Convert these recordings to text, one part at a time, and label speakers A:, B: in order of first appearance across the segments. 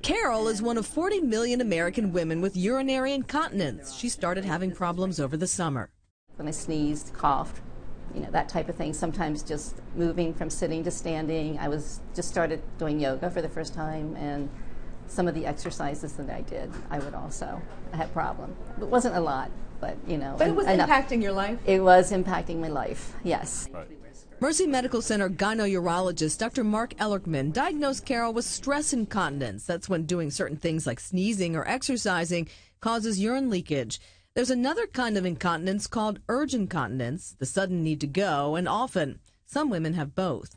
A: Carol is one of 40 million American women with urinary incontinence. She started having problems over the summer.
B: When I sneezed, coughed, that type of thing, sometimes just moving from sitting to standing. I just started doing yoga for the first time, and some of the exercises that I did, I had problem. It wasn't a lot, but
A: But it was
B: enough.
A: impacting your life?
B: It was impacting my life, yes.
C: Right.
A: Mercy Medical Center gynecologist Dr. Mark Ellerkmann diagnosed Carol with stress incontinence. That's when doing certain things like sneezing or exercising causes urine leakage. There's another kind of incontinence called urge incontinence, the sudden need to go, and often some women have both.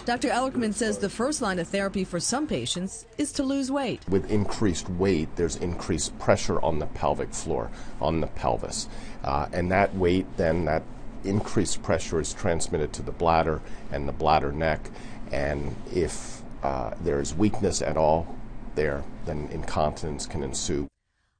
A: Dr. Ellerkmann says the first line of therapy for some patients is to lose weight.
C: With increased weight, there's increased pressure on the pelvic floor, on the pelvis. And that weight, then that increased pressure is transmitted to the bladder and the bladder neck. And if there's weakness at all there, then incontinence can ensue.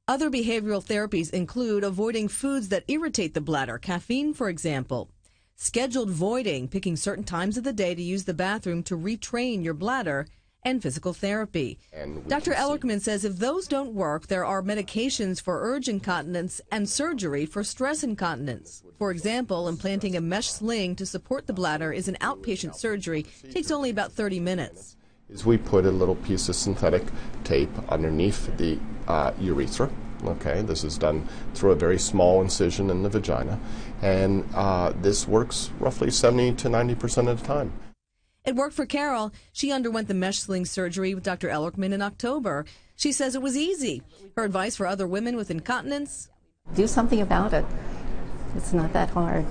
A: Other behavioral therapies include avoiding foods that irritate the bladder, caffeine, for example. Scheduled voiding, picking certain times of the day to use the bathroom to retrain your bladder, and physical therapy. Dr. Ellerkmann says if those don't work, there are medications for urge incontinence and surgery for stress incontinence. For example, implanting a mesh sling to support the bladder is an outpatient surgery. It takes only about 30 minutes.
C: We put a little piece of synthetic tape underneath the urethra. Okay, this is done through a very small incision in the vagina, and this works roughly 70 to 90% of the time.
A: It worked for Carol. She underwent the mesh sling surgery with Dr. Ellerkmann in October. She says it was easy. Her advice for other women with incontinence?
B: Do something about it. It's not that hard.